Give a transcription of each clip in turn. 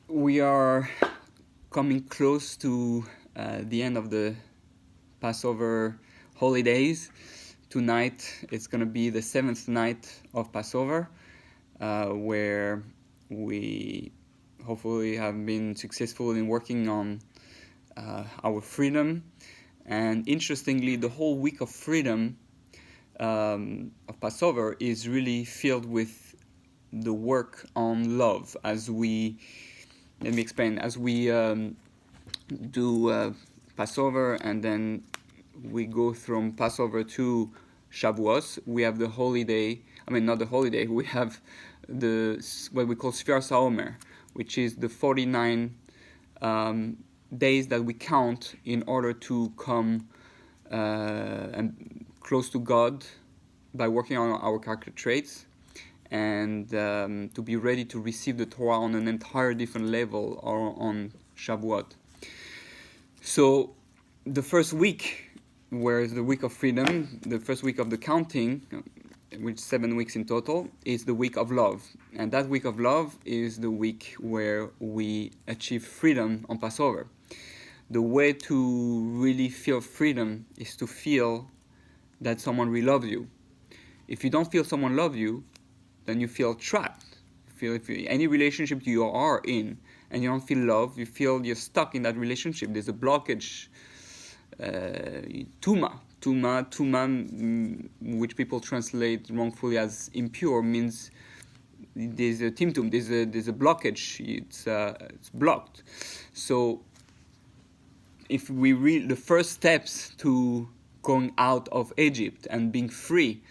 We are coming close to the end of the Passover holidays. Tonight it's going to be the seventh night of Passover, where we hopefully have been successful in working on our freedom. And interestingly, the whole week of freedom of Passover is really filled with the work on love. Let me explain, as we do Passover, and then we go from Passover to Shavuos. We have the holiday, not the holiday, we have what we call Sfiras Omer, which is the 49 days that we count in order to come and close to God by working on our character traits, and to be ready to receive the Torah on an entire different level or on Shavuot. So the first week, whereas the week of freedom, the first week of the counting, which 7 weeks in total, is the week of love. And that week of love is the week where we achieve freedom on Passover. The way to really feel freedom is to feel that someone really loves you. If you don't feel someone loves you, then you feel trapped. Any relationship you are in and you don't feel love, you feel you're stuck in that relationship. There's a blockage, tuma, which people translate wrongfully as impure, means there's a timtum, there's a blockage. It's blocked. So if we read the first steps to going out of Egypt and being free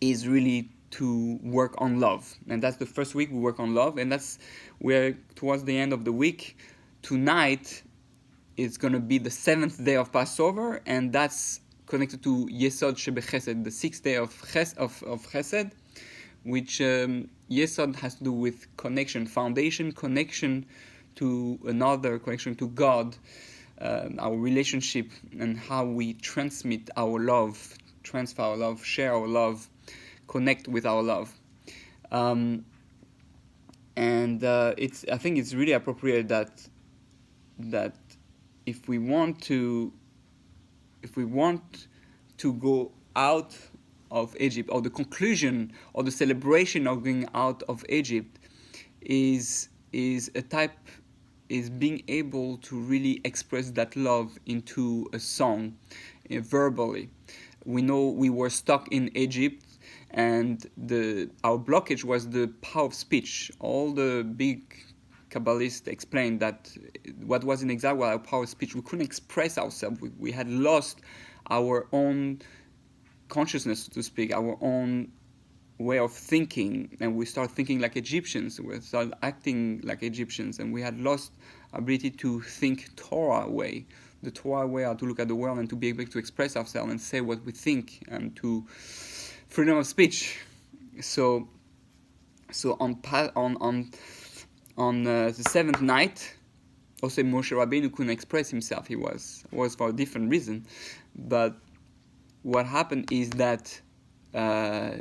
is really to work on love. And that's the first week we work on love, and that's where towards the end of the week, tonight it's going to be the 7th day of Passover, and that's connected to Yesod Shebechesed, the 6th day of Chesed, which Yesod has to do with connection, foundation, connection to another, connection to God, our relationship, and how we transmit our love, transfer our love, share our love, connect with our love. I think it's really appropriate that if we want to go out of Egypt, or the conclusion or the celebration of going out of Egypt is being able to really express that love into a song, verbally. We know we were stuck in Egypt, and our blockage was the power of speech. All the big Kabbalists explained that what was in exile was our power of speech. We couldn't express ourselves. We had lost our own consciousness, so to speak, our own way of thinking, and we started thinking like Egyptians. We started acting like Egyptians, and we had lost our ability to think Torah way. The Torah way are to look at the world and to be able to express ourselves and say what we think, and to freedom of speech. So on the seventh night, also Moshe Rabbeinu couldn't express himself. He was for a different reason. But what happened is that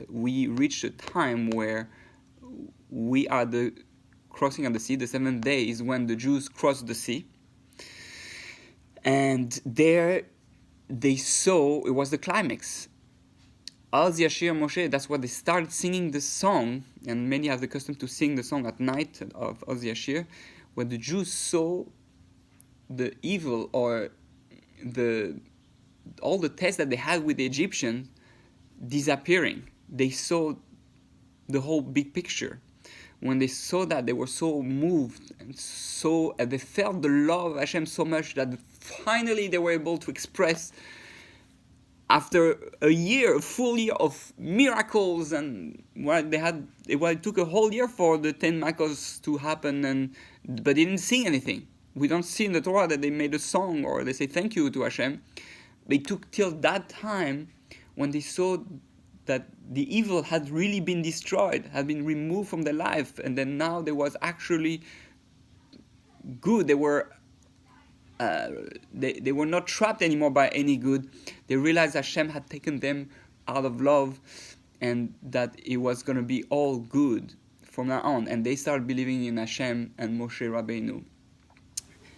we reached a time where we are the crossing of the sea. The 7th day is when the Jews crossed the sea. And there they saw, it was the climax. Az Yashir Moshe, that's what they started singing the song, and many have the custom to sing the song at night of Az Yashir, where the Jews saw the evil, or all the tests that they had with the Egyptians disappearing. They saw the whole big picture. When they saw that, they were so moved, and they felt the love of Hashem so much that finally they were able to express, after a full year of miracles, and it took a whole year for the 10 miracles to happen, but they didn't sing anything. We don't see in the Torah that they made a song or they say thank you to Hashem. They took till that time when they saw that the evil had really been destroyed, had been removed from their life, and then now there was actually good. They were not trapped anymore by any good. They realized Hashem had taken them out of love, and that it was going to be all good from now on. And they started believing in Hashem and Moshe Rabbeinu.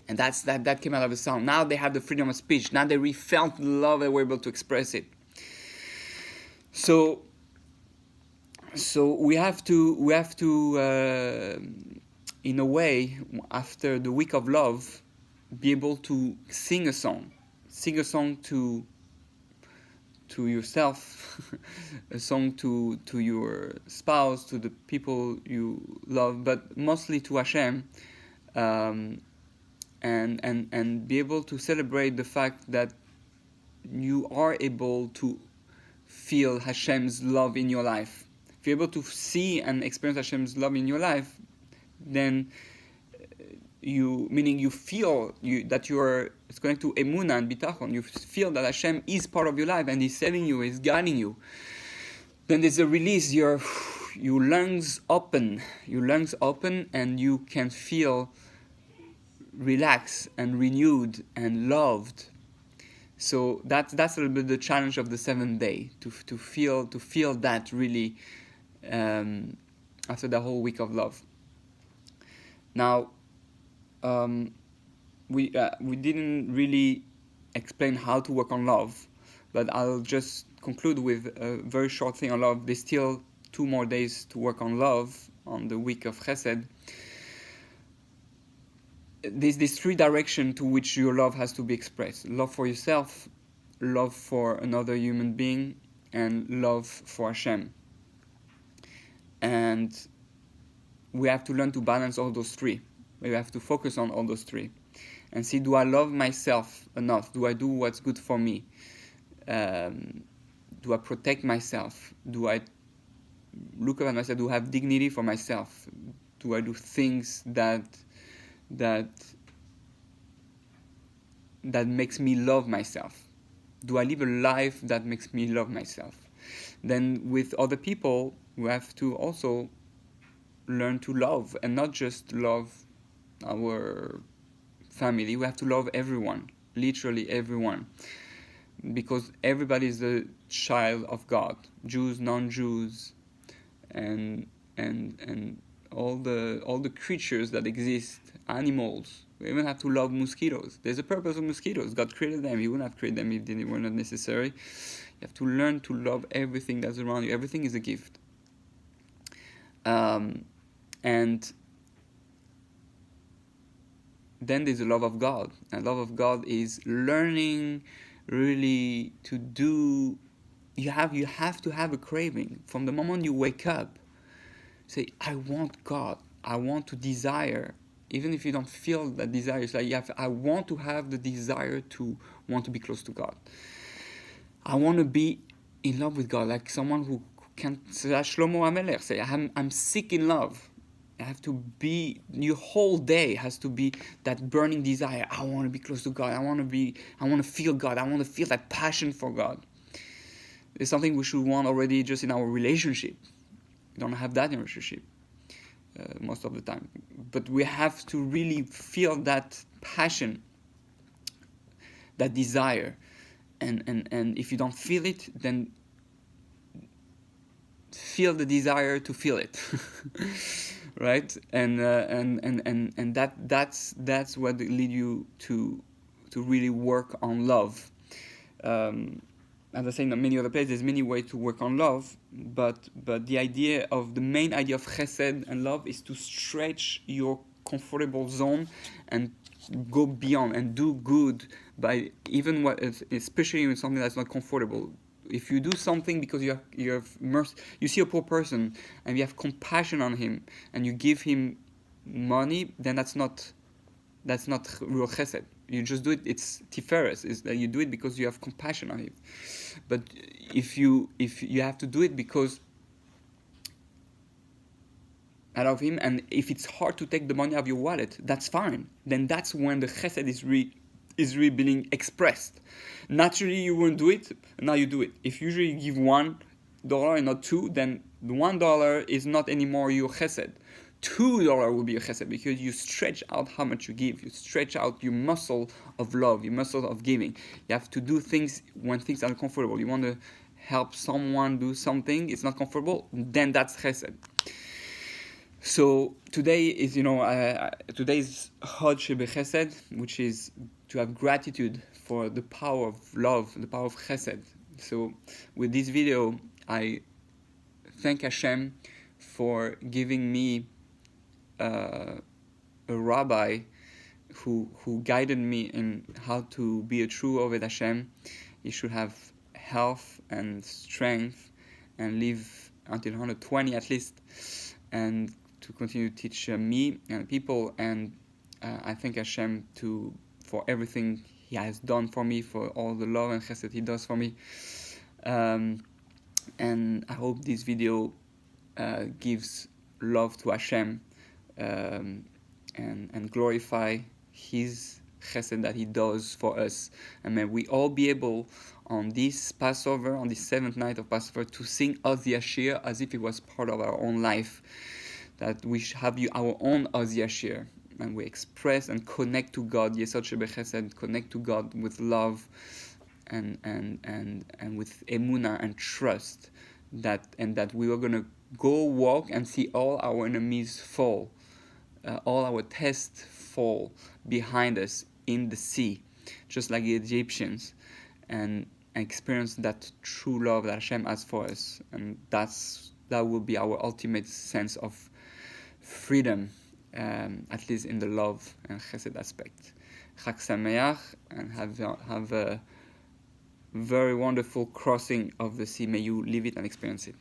And that came out of the sound. Now they have the freedom of speech. Now they really felt the love and were able to express it. So we have to in a way, after the week of love, be able to sing a song to yourself, a song to your spouse, to the people you love, but mostly to Hashem, and be able to celebrate the fact that you are able to feel Hashem's love in your life. If you're able to see and experience Hashem's love in your life, then you feel that you are, it's going to emunah and bitachon. You feel that Hashem is part of your life and He's saving you, He's guiding you. Then there's a release. Your lungs open, and you can feel relaxed and renewed and loved. So that's a little bit the challenge of the seventh day, to feel that really after the whole week of love. Now, we didn't really explain how to work on love, but I'll just conclude with a very short thing on love. There's still 2 more days to work on love on the week of Chesed. There's these 3 directions to which your love has to be expressed: love for yourself, love for another human being, and love for Hashem. And we have to learn to balance all those 3. We have to focus on all those 3 and see, do I love myself enough? Do I do what's good for me? Do I protect myself? Do I look at myself? Do I have dignity for myself? Do I do things that makes me love myself? Do I live a life that makes me love myself? Then with other people, we have to also learn to love, and not just love our family. We have to love everyone, literally everyone, because everybody is a child of God, Jews, non-Jews, and all the creatures that exist, animals. We even have to love mosquitoes. There's a purpose of mosquitoes. God created them. He wouldn't have created them if they were not necessary. You have to learn to love everything that's around you. Everything is a gift. And then there's the love of God. And love of God is learning really to do. You have to have a craving from the moment you wake up. Say, I want God. I want to desire. Even if you don't feel that desire, it's like I want to have the desire to want to be close to God. I want to be in love with God, like someone who can say, Shlomo HaMelech, say, I'm sick in love. I have to be, your whole day has to be that burning desire. I want to be close to God. I want to feel God. I want to feel that passion for God. It's something we should want already just in our relationship. We don't have that in relationship most of the time. But we have to really feel that passion, that desire. And if you don't feel it, then feel the desire to feel it. Right? And that's what lead you to really work on love. As I say in many other places, there's many ways to work on love, but the main idea of Chesed and love is to stretch your comfortable zone and go beyond and do good by even what, especially when something that's not comfortable. If you do something because you have mercy, you see a poor person and you have compassion on him and you give him money, then that's not real Chesed. You just do it. It's tiferes. Is that you do it because you have compassion on him. But if you have to do it because out of him, and if it's hard to take the money out of your wallet, that's fine. Then that's when the Chesed is really being expressed. Naturally, you won't do it. Now you do it. If usually you give $1 and not $2, then the $1 is not anymore your Chesed. $2 will be a Chesed because you stretch out how much you give. You stretch out your muscle of love, your muscle of giving. You have to do things when things are uncomfortable. You want to help someone do something, it's not comfortable, then that's Chesed. So today is, today's Chod Shebechesed, which is to have gratitude for the power of love, the power of Chesed. So with this video, I thank Hashem for giving me a rabbi who guided me in how to be a true Oved Hashem. He should have health and strength and live until 120 at least, and to continue to teach me and people. And I thank Hashem for everything He has done for me, for all the love and chesed He does for me. And I hope this video gives love to Hashem and glorify His chesed that He does for us. And may we all be able on this Passover, on the seventh night of Passover, to sing Oz Yashir as if it was part of our own life. That we have our own Oz Yashir, and we express and connect to God, Yesod Shebechesed, connect to God with love and with emunah and trust, that we are gonna go walk and see all our enemies fall, all our tests fall behind us in the sea, just like the Egyptians, and experience that true love that Hashem has for us. And that will be our ultimate sense of freedom, at least in the love and chesed aspect. Chag Sameach, and have a very wonderful crossing of the sea. May you live it and experience it.